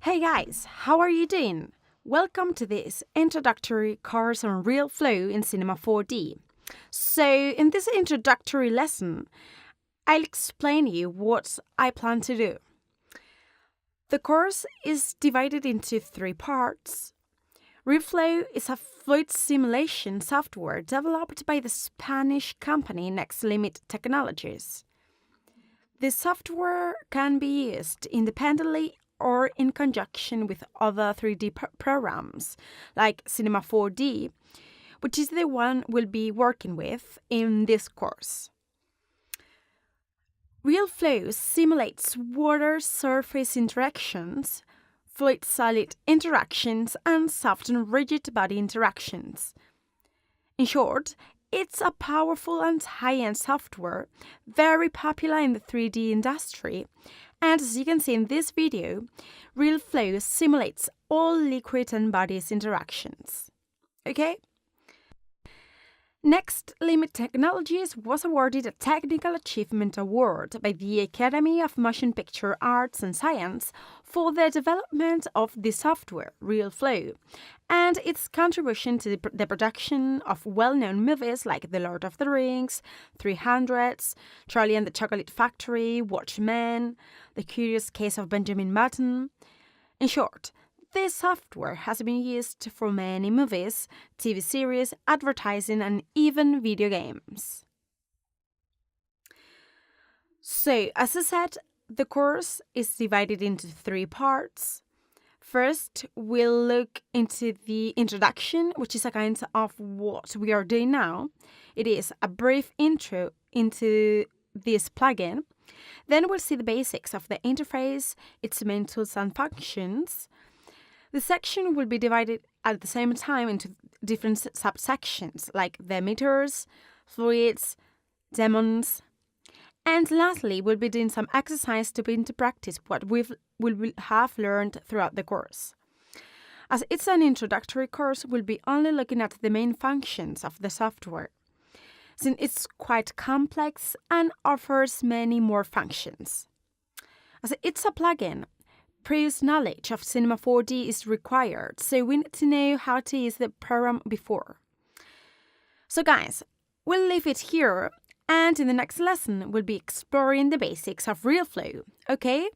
Hey guys, how are you doing? Welcome to this introductory course on Real Flow in Cinema 4D. So, in this introductory lesson, I'll explain you what I plan to do. The course is divided into 3 parts. Real Flow is a fluid simulation software developed by the Spanish company Next Limit Technologies. This software can be used independently or in conjunction with other 3D programs like Cinema 4D, which is the one we'll be working with in this course. Real Flow simulates water surface interactions, fluid-solid interactions, and soft and rigid body interactions. In short, it's a powerful and high-end software, very popular in the 3D industry, and as you can see in this video, Real Flow simulates all liquid and bodies interactions. Okay? Next Limit Technologies was awarded a Technical Achievement Award by the Academy of Motion Picture Arts and Science for the development of the software, Real Flow, and its contribution to the production of well-known movies like The Lord of the Rings, 300, Charlie and the Chocolate Factory, Watchmen, The Curious Case of Benjamin Button. In short, this software has been used for many movies, TV series, advertising, and even video games. So, as I said, the course is divided into 3 parts. First, we'll look into the introduction, which is a kind of what we are doing now. It is a brief intro into this plugin. Then we'll see the basics of the interface, its main tools and functions. The section will be divided at the same time into different subsections, like the emitters, fluids, demons. And lastly, we'll be doing some exercise to put into practice what we will have learned throughout the course. As it's an introductory course, we'll be only looking at the main functions of the software, since it's quite complex and offers many more functions. As it's a plugin, previous knowledge of Cinema 4D is required, so we need to know how to use the program before. So guys, we'll leave it here, and in the next lesson, we'll be exploring the basics of Real Flow, okay?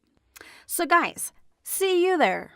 So guys, see you there!